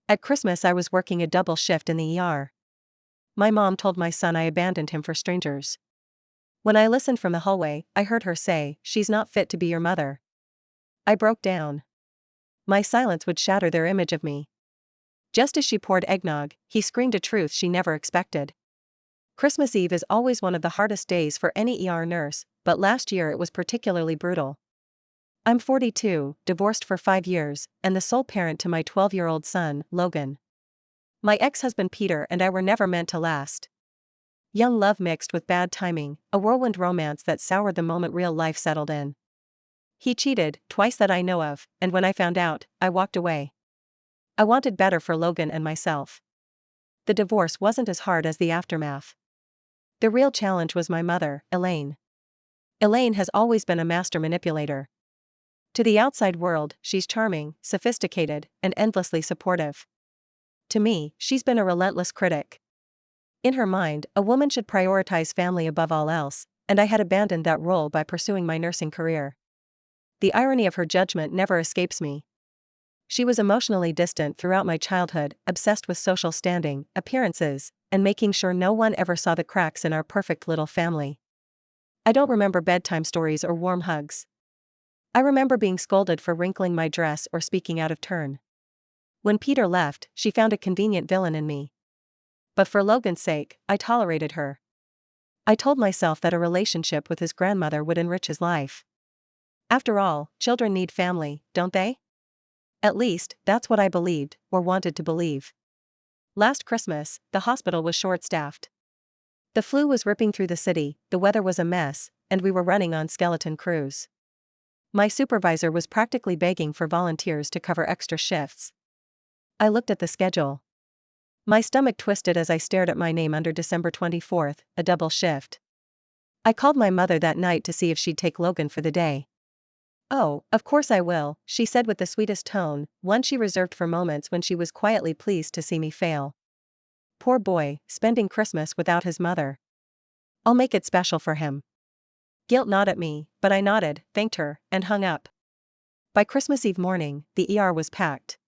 At Christmas, I was working a double shift in the ER. My mom told my son I abandoned him for strangers. When I listened from the hallway, I heard her say, "She's not fit to be your mother." I broke down. My silence would shatter their image of me. Just as she poured eggnog, he screamed a truth she never expected. Christmas Eve is always one of the hardest days for any ER nurse, but last year it was particularly brutal. I'm 42, divorced for 5 years, and the sole parent to my 12-year-old son, Logan. My ex-husband Peter and I were never meant to last. Young love mixed with bad timing, a whirlwind romance that soured the moment real life settled in. He cheated, twice that I know of, and when I found out, I walked away. I wanted better for Logan and myself. The divorce wasn't as hard as the aftermath. The real challenge was my mother, Elaine. Elaine has always been a master manipulator. To the outside world, she's charming, sophisticated, and endlessly supportive. To me, she's been a relentless critic. In her mind, a woman should prioritize family above all else, and I had abandoned that role by pursuing my nursing career. The irony of her judgment never escapes me. She was emotionally distant throughout my childhood, obsessed with social standing, appearances, and making sure no one ever saw the cracks in our perfect little family. I don't remember bedtime stories or warm hugs. I remember being scolded for wrinkling my dress or speaking out of turn. When Peter left, she found a convenient villain in me. But for Logan's sake, I tolerated her. I told myself that a relationship with his grandmother would enrich his life. After all, children need family, don't they? At least, that's what I believed, or wanted to believe. Last Christmas, the hospital was short-staffed. The flu was ripping through the city, the weather was a mess, and we were running on skeleton crews. My supervisor was practically begging for volunteers to cover extra shifts. I looked at the schedule. My stomach twisted as I stared at my name under December 24th, a double shift. I called my mother that night to see if she'd take Logan for the day. "Oh, of course I will," she said with the sweetest tone, one she reserved for moments when she was quietly pleased to see me fail. Poor boy, spending Christmas without his mother. "I'll make it special for him." Guilt gnawed at me, but I nodded, thanked her, and hung up. By Christmas Eve morning, the ER was packed.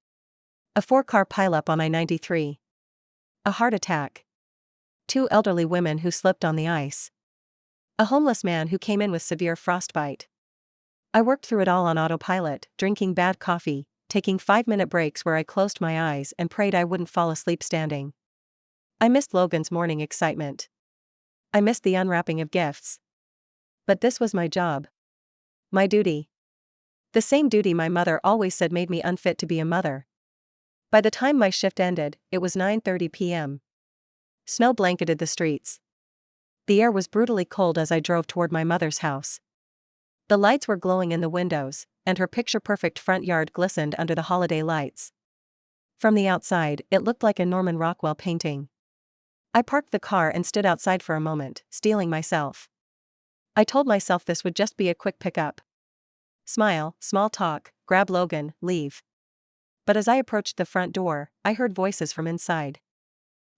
A 4-car pileup on I-93. A heart attack. 2 elderly women who slipped on the ice. A homeless man who came in with severe frostbite. I worked through it all on autopilot, drinking bad coffee, taking 5-minute breaks where I closed my eyes and prayed I wouldn't fall asleep standing. I missed Logan's morning excitement. I missed the unwrapping of gifts. But this was my job. My duty. The same duty my mother always said made me unfit to be a mother. By the time my shift ended, it was 9:30 p.m. Snow blanketed the streets. The air was brutally cold as I drove toward my mother's house. The lights were glowing in the windows, and her picture-perfect front yard glistened under the holiday lights. From the outside, it looked like a Norman Rockwell painting. I parked the car and stood outside for a moment, steeling myself. I told myself this would just be a quick pickup. Smile, small talk, grab Logan, leave. But as I approached the front door, I heard voices from inside.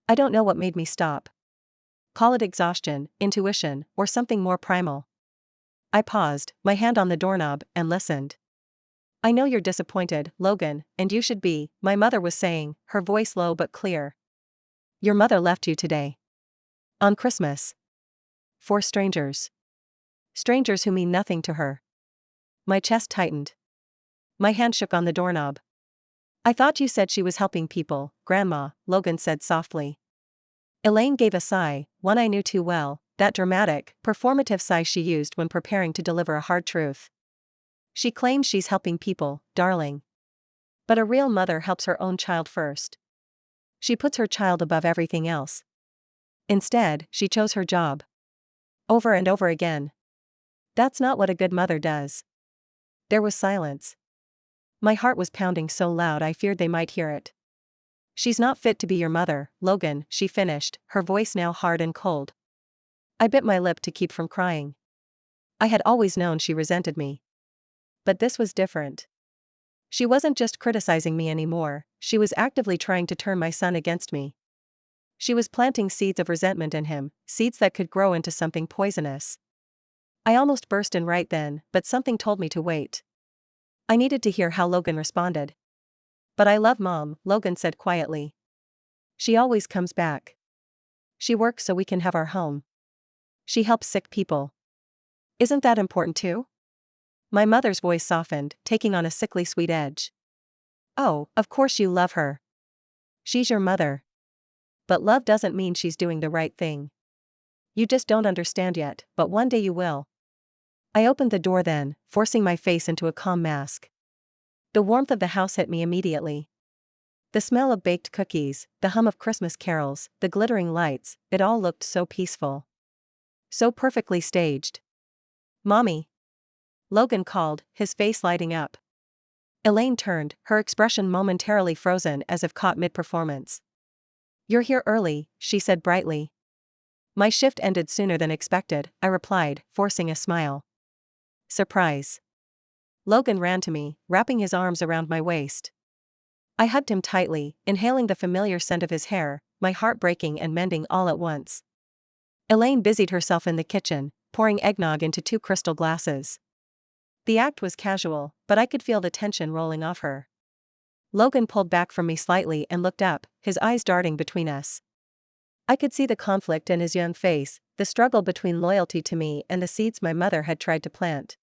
I don't know what made me stop. Call it exhaustion, intuition, or something more primal. I paused, my hand on the doorknob, and listened. "I know you're disappointed, Logan, and you should be," my mother was saying, her voice low but clear. "Your mother left you today. On Christmas. For strangers. Strangers who mean nothing to her." My chest tightened. My hand shook on the doorknob. "I thought you said she was helping people, Grandma," Logan said softly. Elaine gave a sigh, one I knew too well, that dramatic, performative sigh she used when preparing to deliver a hard truth. "She claims she's helping people, darling. But a real mother helps her own child first. She puts her child above everything else. Instead, she chose her job. Over and over again. That's not what a good mother does." There was silence. My heart was pounding so loud I feared they might hear it. "She's not fit to be your mother, Logan," she finished, her voice now hard and cold. I bit my lip to keep from crying. I had always known she resented me. But this was different. She wasn't just criticizing me anymore, she was actively trying to turn my son against me. She was planting seeds of resentment in him, seeds that could grow into something poisonous. I almost burst in right then, but something told me to wait. I needed to hear how Logan responded. But I love Mom, Logan said quietly. She always comes back. She works so we can have our home. She helps sick people. Isn't that important too? My mother's voice softened, taking on a sickly sweet edge. Oh, of course you love her. She's your mother. But love doesn't mean she's doing the right thing. You just don't understand yet, but one day you will. I opened the door then, forcing my face into a calm mask. The warmth of the house hit me immediately. The smell of baked cookies, the hum of Christmas carols, the glittering lights, it all looked so peaceful. So perfectly staged. Mommy. Logan called, his face lighting up. Elaine turned, her expression momentarily frozen as if caught mid-performance. You're here early, she said brightly. My shift ended sooner than expected, I replied, forcing a smile. Surprise. Logan ran to me, wrapping his arms around my waist. I hugged him tightly, inhaling the familiar scent of his hair, my heart breaking and mending all at once. Elaine busied herself in the kitchen, pouring eggnog into 2 crystal glasses. The act was casual, but I could feel the tension rolling off her. Logan pulled back from me slightly and looked up, his eyes darting between us. I could see the conflict in his young face, the struggle between loyalty to me and the seeds my mother had tried to plant.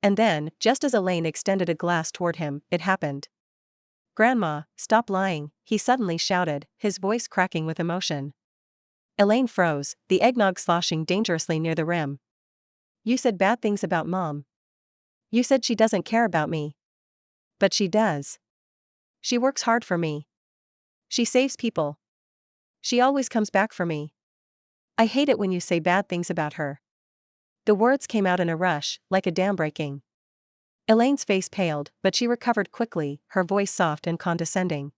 And then, just as Elaine extended a glass toward him, it happened. Grandma, stop lying, he suddenly shouted, his voice cracking with emotion. Elaine froze, the eggnog sloshing dangerously near the rim. You said bad things about Mom. You said she doesn't care about me. But she does. She works hard for me. She saves people. She always comes back for me. I hate it when you say bad things about her. The words came out in a rush, like a dam breaking. Elaine's face paled, but she recovered quickly, her voice soft and condescending.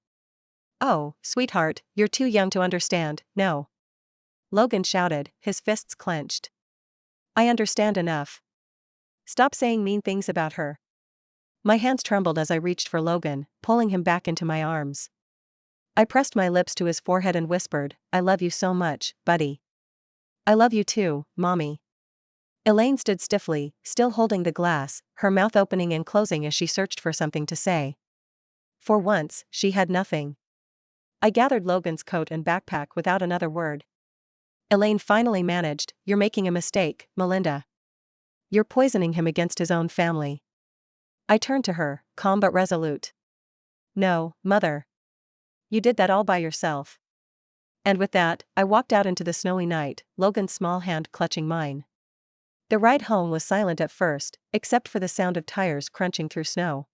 Oh, sweetheart, you're too young to understand, no. Logan shouted, his fists clenched. I understand enough. Stop saying mean things about her. My hands trembled as I reached for Logan, pulling him back into my arms. I pressed my lips to his forehead and whispered, I love you so much, buddy. I love you too, Mommy. Elaine stood stiffly, still holding the glass, her mouth opening and closing as she searched for something to say. For once, she had nothing. I gathered Logan's coat and backpack without another word. Elaine finally managed, You're making a mistake, Melinda. You're poisoning him against his own family. I turned to her, calm but resolute. No, Mother. You did that all by yourself. And with that, I walked out into the snowy night, Logan's small hand clutching mine. The ride home was silent at first, except for the sound of tires crunching through snow.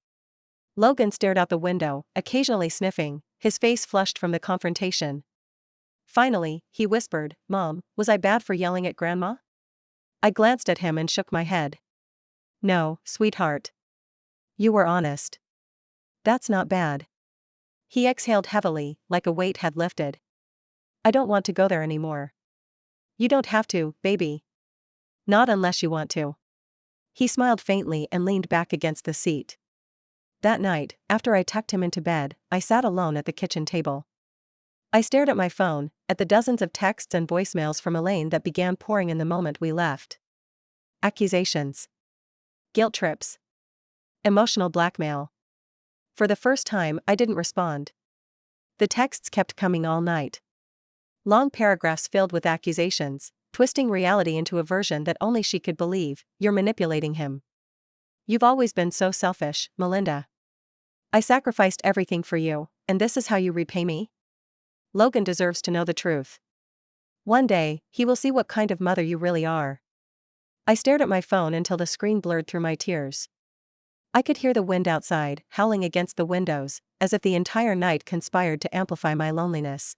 Logan stared out the window, occasionally sniffing, his face flushed from the confrontation. Finally, he whispered, Mom, was I bad for yelling at Grandma? I glanced at him and shook my head. No, sweetheart. You were honest. That's not bad. He exhaled heavily, like a weight had lifted. I don't want to go there anymore. You don't have to, baby. Not unless you want to. He smiled faintly and leaned back against the seat. That night, after I tucked him into bed, I sat alone at the kitchen table. I stared at my phone, at the dozens of texts and voicemails from Elaine that began pouring in the moment we left. Accusations. Guilt trips. Emotional blackmail. For the first time, I didn't respond. The texts kept coming all night. Long paragraphs filled with accusations, twisting reality into a version that only she could believe. You're manipulating him. You've always been so selfish, Melinda. I sacrificed everything for you, and this is how you repay me? Logan deserves to know the truth. One day, he will see what kind of mother you really are. I stared at my phone until the screen blurred through my tears. I could hear the wind outside, howling against the windows, as if the entire night conspired to amplify my loneliness.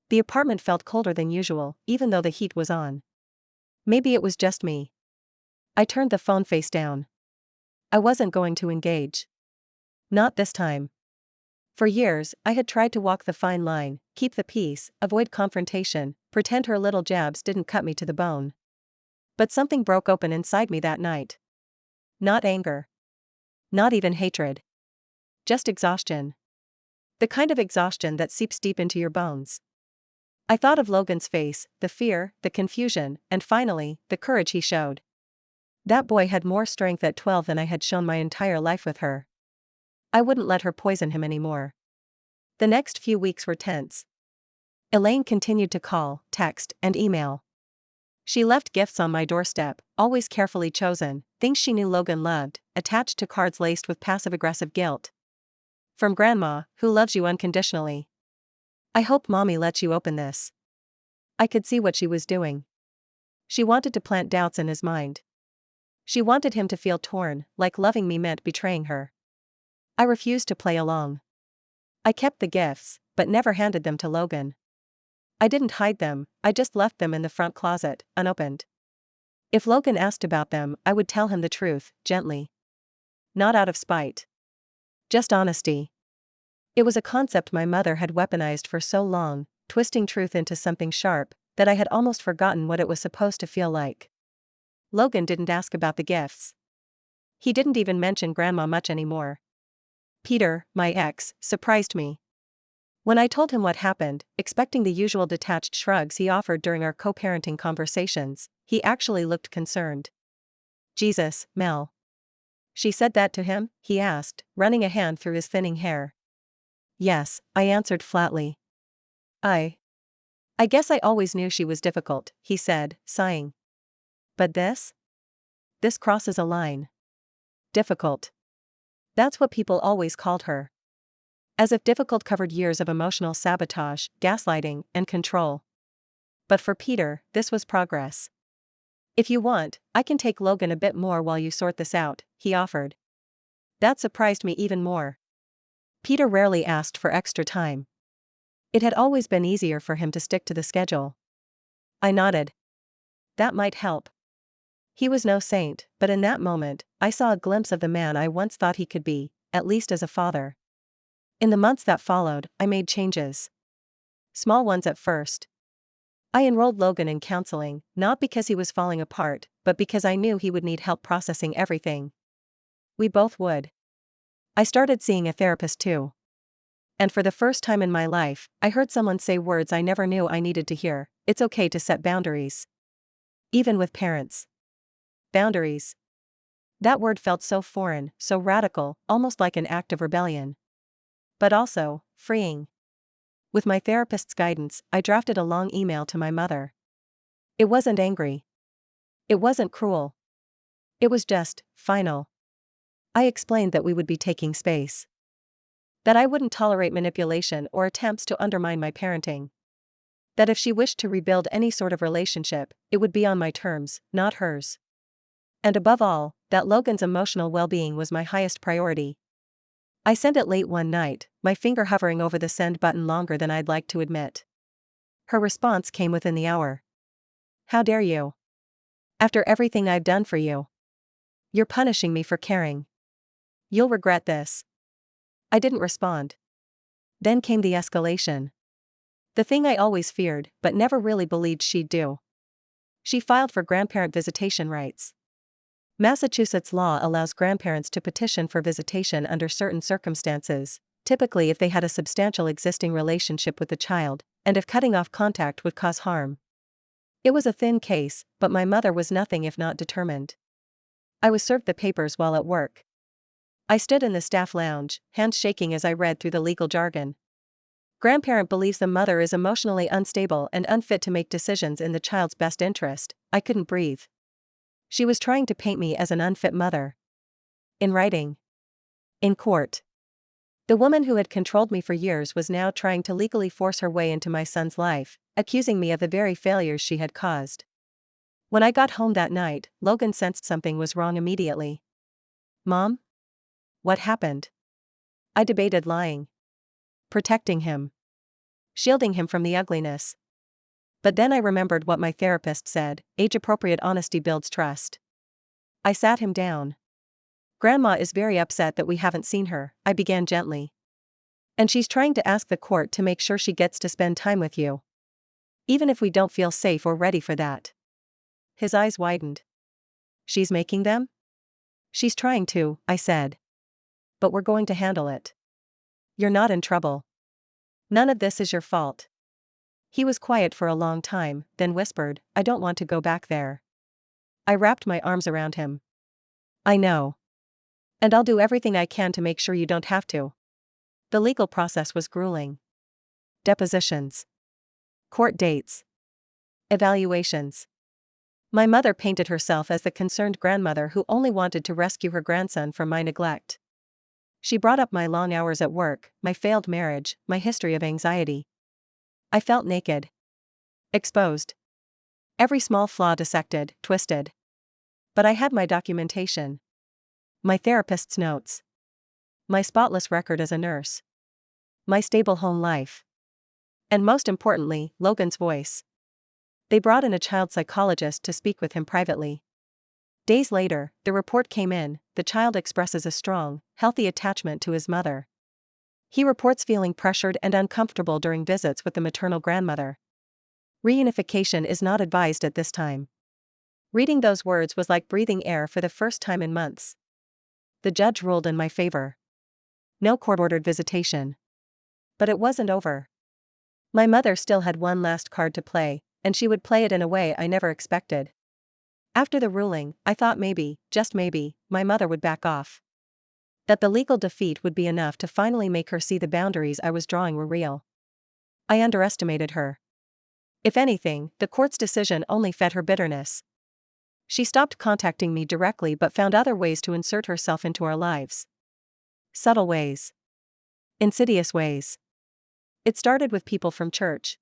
The apartment felt colder than usual, even though the heat was on. Maybe it was just me. I turned the phone face down. I wasn't going to engage. Not this time. For years, I had tried to walk the fine line, keep the peace, avoid confrontation, pretend her little jabs didn't cut me to the bone. But something broke open inside me that night. Not anger. Not even hatred. Just exhaustion. The kind of exhaustion that seeps deep into your bones. I thought of Logan's face, the fear, the confusion, and finally, the courage he showed. That boy had more strength at 12 than I had shown my entire life with her. I wouldn't let her poison him anymore. The next few weeks were tense. Elaine continued to call, text, and email. She left gifts on my doorstep, always carefully chosen, things she knew Logan loved, attached to cards laced with passive-aggressive guilt. From Grandma, who loves you unconditionally. I hope Mommy lets you open this. I could see what she was doing. She wanted to plant doubts in his mind. She wanted him to feel torn, like loving me meant betraying her. I refused to play along. I kept the gifts, but never handed them to Logan. I didn't hide them, I just left them in the front closet, unopened. If Logan asked about them, I would tell him the truth, gently. Not out of spite. Just honesty. It was a concept my mother had weaponized for so long, twisting truth into something sharp, that I had almost forgotten what it was supposed to feel like. Logan didn't ask about the gifts. He didn't even mention Grandma much anymore. Peter, my ex, surprised me. When I told him what happened, expecting the usual detached shrugs he offered during our co-parenting conversations, he actually looked concerned. Jesus, Mel. She said that to him? He asked, running a hand through his thinning hair. Yes, I answered flatly. I guess I always knew she was difficult, he said, sighing. But this? This crosses a line. Difficult. That's what people always called her. As if difficult covered years of emotional sabotage, gaslighting, and control. But for Peter, this was progress. If you want, I can take Logan a bit more while you sort this out, he offered. That surprised me even more. Peter rarely asked for extra time. It had always been easier for him to stick to the schedule. I nodded. That might help. He was no saint, but in that moment, I saw a glimpse of the man I once thought he could be, at least as a father. In the months that followed, I made changes. Small ones at first. I enrolled Logan in counseling, not because he was falling apart, but because I knew he would need help processing everything. We both would. I started seeing a therapist too. And for the first time in my life, I heard someone say words I never knew I needed to hear: it's okay to set boundaries. Even with parents. Boundaries. That word felt so foreign, so radical, almost like an act of rebellion. But also, freeing. With my therapist's guidance, I drafted a long email to my mother. It wasn't angry. It wasn't cruel. It was just, final. I explained that we would be taking space. That I wouldn't tolerate manipulation or attempts to undermine my parenting. That if she wished to rebuild any sort of relationship, it would be on my terms, not hers. And above all, that Logan's emotional well-being was my highest priority. I sent it late one night, my finger hovering over the send button longer than I'd like to admit. Her response came within the hour. How dare you? After everything I've done for you. You're punishing me for caring. You'll regret this. I didn't respond. Then came the escalation. The thing I always feared, but never really believed she'd do. She filed for grandparent visitation rights. Massachusetts law allows grandparents to petition for visitation under certain circumstances, typically if they had a substantial existing relationship with the child, and if cutting off contact would cause harm. It was a thin case, but my mother was nothing if not determined. I was served the papers while at work. I stood in the staff lounge, hands shaking as I read through the legal jargon. Grandparent believes the mother is emotionally unstable and unfit to make decisions in the child's best interest. I couldn't breathe. She was trying to paint me as an unfit mother. In writing. In court. The woman who had controlled me for years was now trying to legally force her way into my son's life, accusing me of the very failures she had caused. When I got home that night, Logan sensed something was wrong immediately. Mom? What happened? I debated lying. Protecting him. Shielding him from the ugliness. But then I remembered what my therapist said: age-appropriate honesty builds trust. I sat him down. Grandma is very upset that we haven't seen her, I began gently. And she's trying to ask the court to make sure she gets to spend time with you. Even if we don't feel safe or ready for that. His eyes widened. She's making them? She's trying to, I said. But we're going to handle it. You're not in trouble. None of this is your fault. He was quiet for a long time, then whispered, I don't want to go back there. I wrapped my arms around him. I know. And I'll do everything I can to make sure you don't have to. The legal process was grueling. Depositions. Court dates. Evaluations. My mother painted herself as the concerned grandmother who only wanted to rescue her grandson from my neglect. She brought up my long hours at work, my failed marriage, my history of anxiety. I felt naked. Exposed. Every small flaw dissected, twisted. But I had my documentation. My therapist's notes. My spotless record as a nurse. My stable home life. And most importantly, Logan's voice. They brought in a child psychologist to speak with him privately. Days later, the report came in. The child expresses a strong, healthy attachment to his mother. He reports feeling pressured and uncomfortable during visits with the maternal grandmother. Reunification is not advised at this time. Reading those words was like breathing air for the first time in months. The judge ruled in my favor. No court-ordered visitation. But it wasn't over. My mother still had one last card to play, and she would play it in a way I never expected. After the ruling, I thought maybe, just maybe, my mother would back off. That the legal defeat would be enough to finally make her see the boundaries I was drawing were real. I underestimated her. If anything, the court's decision only fed her bitterness. She stopped contacting me directly but found other ways to insert herself into our lives. Subtle ways. Insidious ways. It started with people from church.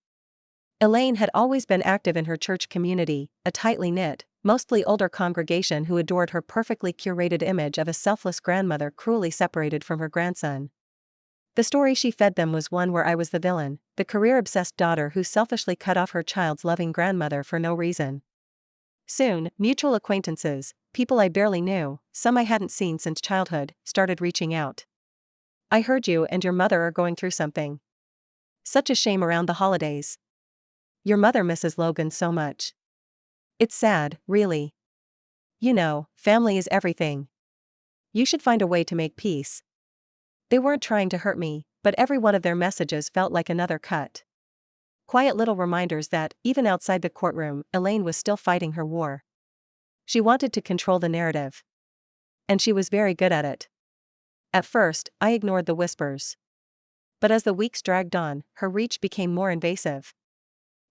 Elaine had always been active in her church community, a tightly knit, mostly older congregation who adored her perfectly curated image of a selfless grandmother cruelly separated from her grandson. The story she fed them was one where I was the villain, the career-obsessed daughter who selfishly cut off her child's loving grandmother for no reason. Soon, mutual acquaintances, people I barely knew, some I hadn't seen since childhood, started reaching out. I heard you and your mother are going through something. Such a shame around the holidays. Your mother misses Logan so much. It's sad, really. You know, family is everything. You should find a way to make peace. They weren't trying to hurt me, but every one of their messages felt like another cut. Quiet little reminders that, even outside the courtroom, Elaine was still fighting her war. She wanted to control the narrative. And she was very good at it. At first, I ignored the whispers. But as the weeks dragged on, her reach became more invasive.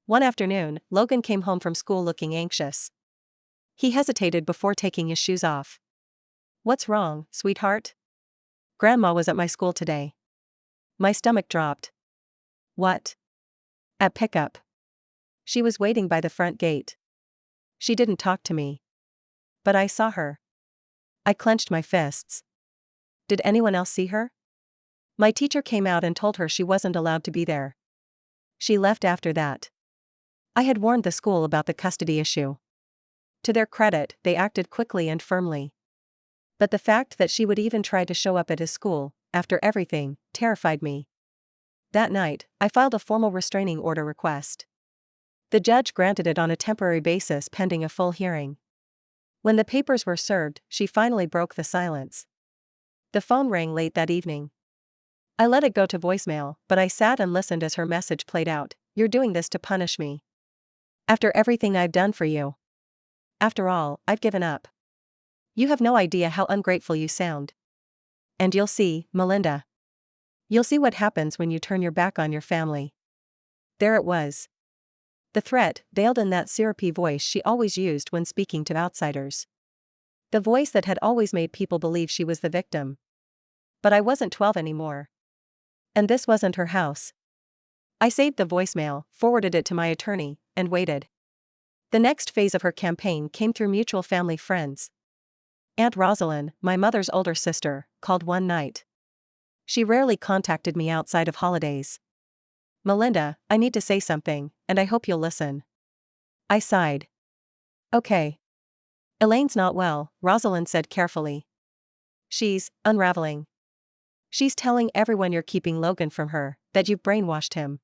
One afternoon, Logan came home from school looking anxious. He hesitated before taking his shoes off. "What's wrong, sweetheart?" "Grandma was at my school today." My stomach dropped. "What?" "At pickup. She was waiting by the front gate. She didn't talk to me. But I saw her." I clenched my fists. "Did anyone else see her?" "My teacher came out and told her she wasn't allowed to be there. She left after that." I had warned the school about the custody issue. To their credit, they acted quickly and firmly. But the fact that she would even try to show up at his school, after everything, terrified me. That night, I filed a formal restraining order request. The judge granted it on a temporary basis pending a full hearing. When the papers were served, she finally broke the silence. The phone rang late that evening. I let it go to voicemail, but I sat and listened as her message played out. "You're doing this to punish me. After everything I've done for you. After all, I've given up. You have no idea how ungrateful you sound. And you'll see, Melinda. You'll see what happens when you turn your back on your family." There it was. The threat, veiled in that syrupy voice she always used when speaking to outsiders. The voice that had always made people believe she was the victim. But I wasn't 12 anymore. And this wasn't her house. I saved the voicemail, forwarded it to my attorney, and waited. The next phase of her campaign came through mutual family friends. Aunt Rosalind, my mother's older sister, called one night. She rarely contacted me outside of holidays. "Melinda, I need to say something, and I hope you'll listen." I sighed. "Okay." "Elaine's not well," Rosalind said carefully. "She's unraveling. She's telling everyone you're keeping Logan from her, that you've brainwashed him.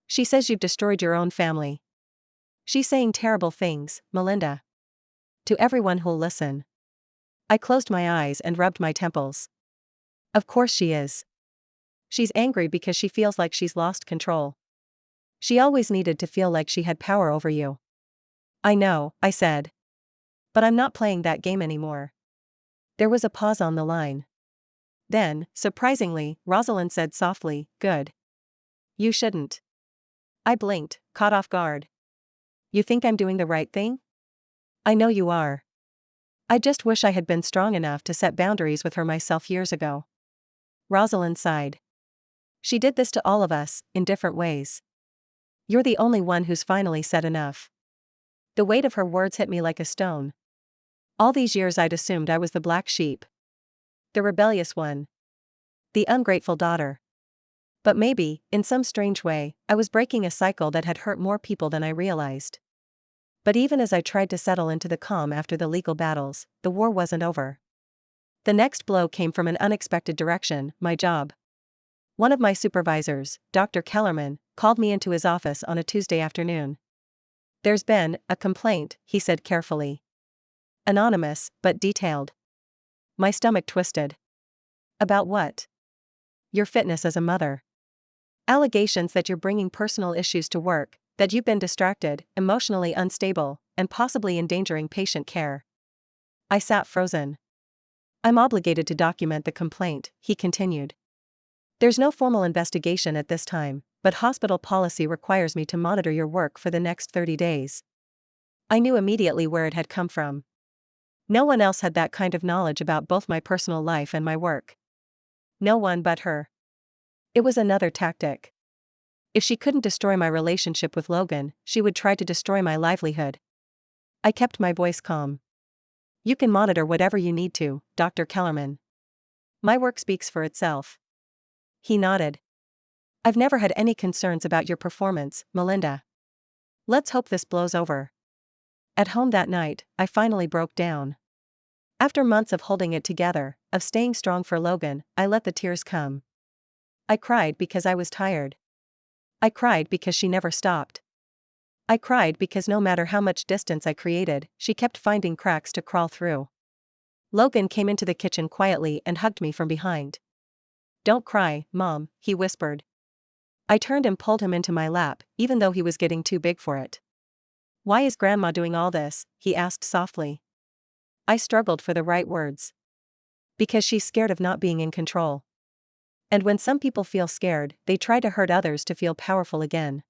She says you've destroyed your own family. She's saying terrible things, Melinda. To everyone who'll listen." I closed my eyes and rubbed my temples. Of course she is. She's angry because she feels like she's lost control. She always needed to feel like she had power over you. "I know," I said. "But I'm not playing that game anymore. There was a pause on the line. Then, surprisingly, Rosalind said softly, "Good. You shouldn't." I blinked, caught off guard. "You think I'm doing the right thing?" "I know you are. I just wish I had been strong enough to set boundaries with her myself years ago." Rosalind sighed. "She did this to all of us, in different ways. You're the only one who's finally said enough." The weight of her words hit me like a stone. All these years I'd assumed I was the black sheep. The rebellious one. The ungrateful daughter. But maybe, in some strange way, I was breaking a cycle that had hurt more people than I realized. But even as I tried to settle into the calm after the legal battles, the war wasn't over. The next blow came from an unexpected direction: my job. One of my supervisors, Dr. Kellerman, called me into his office on a Tuesday afternoon. "There's been a complaint," he said carefully. "Anonymous, but detailed." My stomach twisted. "About what?" "Your fitness as a mother. Allegations that you're bringing personal issues to work, that you've been distracted, emotionally unstable, and possibly endangering patient care." I sat frozen. "I'm obligated to document the complaint," he continued. "There's no formal investigation at this time, but hospital policy requires me to monitor your work for the next 30 days. I knew immediately where it had come from. No one else had that kind of knowledge about both my personal life and my work. No one but her. It was another tactic. If she couldn't destroy my relationship with Logan, she would try to destroy my livelihood. I kept my voice calm. "You can monitor whatever you need to, Dr. Kellerman. My work speaks for itself." He nodded. "I've never had any concerns about your performance, Melinda. Let's hope this blows over." At home that night, I finally broke down. After months of holding it together, of staying strong for Logan, I let the tears come. I cried because I was tired. I cried because she never stopped. I cried because no matter how much distance I created, she kept finding cracks to crawl through. Logan came into the kitchen quietly and hugged me from behind. "Don't cry, Mom," he whispered. I turned and pulled him into my lap, even though he was getting too big for it. "Why is Grandma doing all this?" he asked softly. I struggled for the right words. "Because she's scared of not being in control. And when some people feel scared, they try to hurt others to feel powerful again."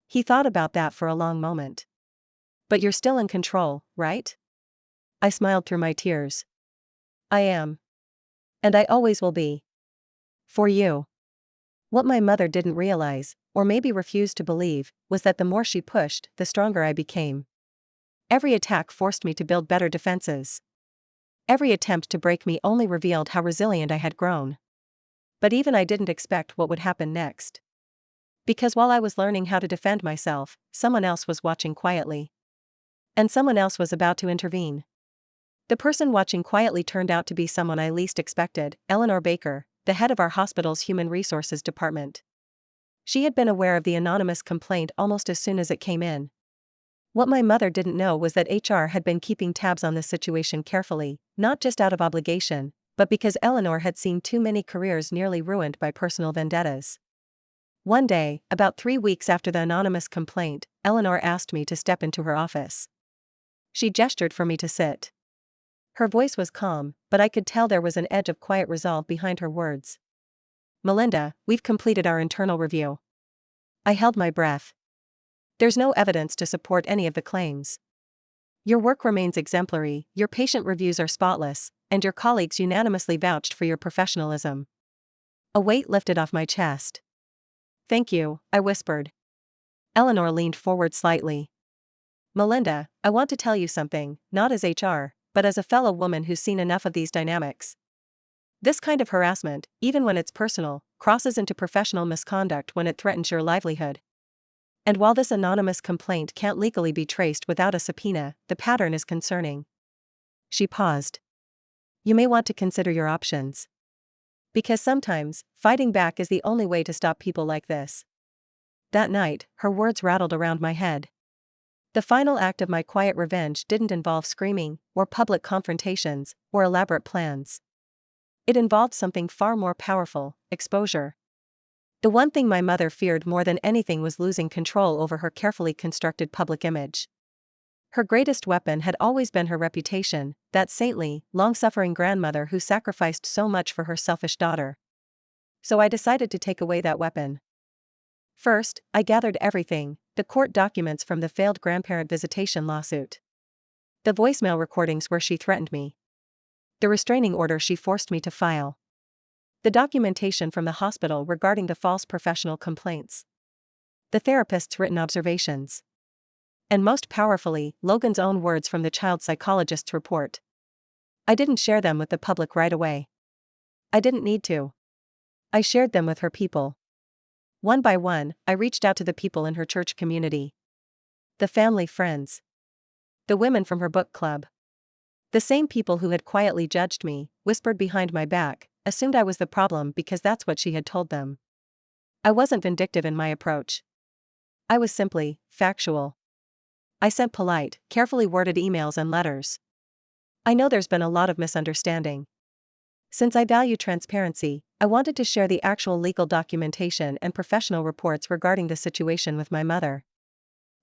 He thought about that for a long moment. "But you're still in control, right?" I smiled through my tears. "I am. And I always will be. For you." What my mother didn't realize, or maybe refused to believe, was that the more she pushed, the stronger I became. Every attack forced me to build better defenses. Every attempt to break me only revealed how resilient I had grown. But even I didn't expect what would happen next. Because while I was learning how to defend myself, someone else was watching quietly. And someone else was about to intervene. The person watching quietly turned out to be someone I least expected: Eleanor Baker, the head of our hospital's Human Resources Department. She had been aware of the anonymous complaint almost as soon as it came in. What my mother didn't know was that HR had been keeping tabs on this situation carefully, not just out of obligation, but because Eleanor had seen too many careers nearly ruined by personal vendettas. One day, about 3 weeks after the anonymous complaint, Eleanor asked me to step into her office. She gestured for me to sit. Her voice was calm, but I could tell there was an edge of quiet resolve behind her words. "Melinda, we've completed our internal review." I held my breath. "There's no evidence to support any of the claims. Your work remains exemplary, your patient reviews are spotless, and your colleagues unanimously vouched for your professionalism." A weight lifted off my chest. "Thank you," I whispered. Eleanor leaned forward slightly. "Melinda, I want to tell you something, not as HR, but as a fellow woman who's seen enough of these dynamics. This kind of harassment, even when it's personal, crosses into professional misconduct when it threatens your livelihood. And while this anonymous complaint can't legally be traced without a subpoena, the pattern is concerning." She paused. "You may want to consider your options. Because sometimes, fighting back is the only way to stop people like this." That night, her words rattled around my head. The final act of my quiet revenge didn't involve screaming, or public confrontations, or elaborate plans. It involved something far more powerful: exposure. The one thing my mother feared more than anything was losing control over her carefully constructed public image. Her greatest weapon had always been her reputation, that saintly, long-suffering grandmother who sacrificed so much for her selfish daughter. So I decided to take away that weapon. First, I gathered everything: the court documents from the failed grandparent visitation lawsuit, the voicemail recordings where she threatened me, the restraining order she forced me to file, the documentation from the hospital regarding the false professional complaints, the therapist's written observations, and most powerfully, Logan's own words from the child psychologist's report. I didn't share them with the public right away. I didn't need to. I shared them with her people. One by one, I reached out to the people in her church community, the family friends, the women from her book club. The same people who had quietly judged me, whispered behind my back, assumed I was the problem because that's what she had told them. I wasn't vindictive in my approach. I was simply factual. I sent polite, carefully worded emails and letters. I know there's been a lot of misunderstanding. Since I value transparency, I wanted to share the actual legal documentation and professional reports regarding the situation with my mother.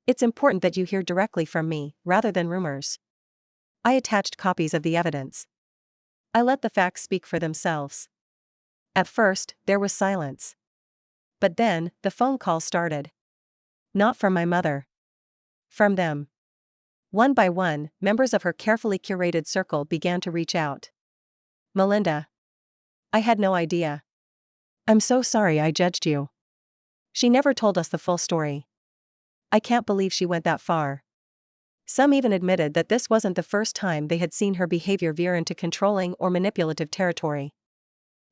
It's important that you hear directly from me, rather than rumors. I attached copies of the evidence. I let the facts speak for themselves. At first, there was silence. But then, the phone call started. Not from my mother. From them. One by one, members of her carefully curated circle began to reach out. Melinda. I had no idea. I'm so sorry I judged you. She never told us the full story. I can't believe she went that far. Some even admitted that this wasn't the first time they had seen her behavior veer into controlling or manipulative territory.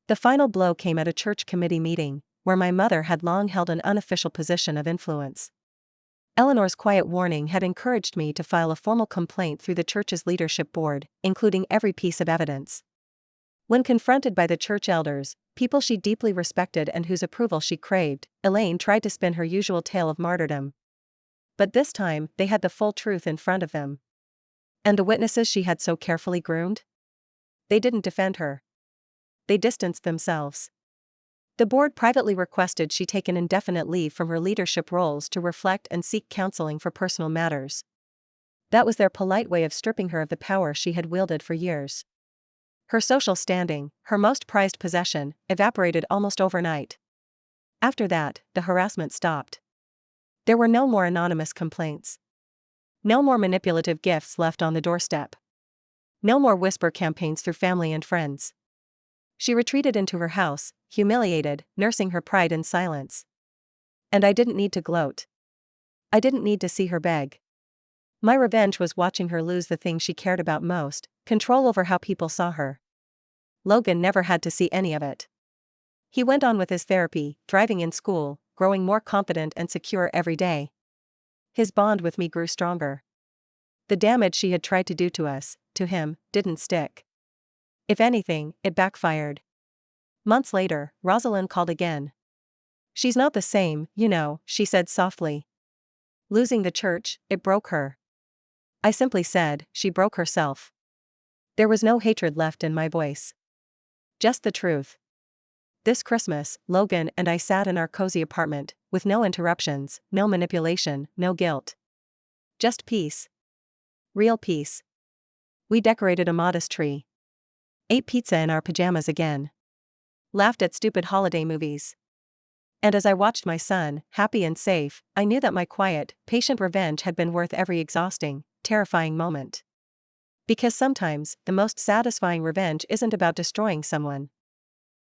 The final blow came at a church committee meeting, where my mother had long held an unofficial position of influence. Eleanor's quiet warning had encouraged me to file a formal complaint through the church's leadership board, including every piece of evidence. When confronted by the church elders, people she deeply respected and whose approval she craved, Elaine tried to spin her usual tale of martyrdom. But this time, they had the full truth in front of them. And the witnesses she had so carefully groomed? They didn't defend her. They distanced themselves. The board privately requested she take an indefinite leave from her leadership roles to reflect and seek counseling for personal matters. That was their polite way of stripping her of the power she had wielded for years. Her social standing, her most prized possession, evaporated almost overnight. After that, the harassment stopped. There were no more anonymous complaints. No more manipulative gifts left on the doorstep. No more whisper campaigns through family and friends. She retreated into her house, humiliated, nursing her pride in silence. And I didn't need to gloat. I didn't need to see her beg. My revenge was watching her lose the thing she cared about most: control over how people saw her. Logan never had to see any of it. He went on with his therapy, thriving in school, growing more confident and secure every day. His bond with me grew stronger. The damage she had tried to do to us, to him, didn't stick. If anything, it backfired. Months later, Rosalind called again. She's not the same, you know, she said softly. Losing the church, it broke her. I simply said, she broke herself. There was no hatred left in my voice. Just the truth. This Christmas, Logan and I sat in our cozy apartment, with no interruptions, no manipulation, no guilt. Just peace. Real peace. We decorated a modest tree. Ate pizza in our pajamas again. Laughed at stupid holiday movies. And as I watched my son, happy and safe, I knew that my quiet, patient revenge had been worth every exhausting, terrifying moment. Because sometimes, the most satisfying revenge isn't about destroying someone.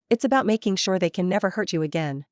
It's about making sure they can never hurt you again.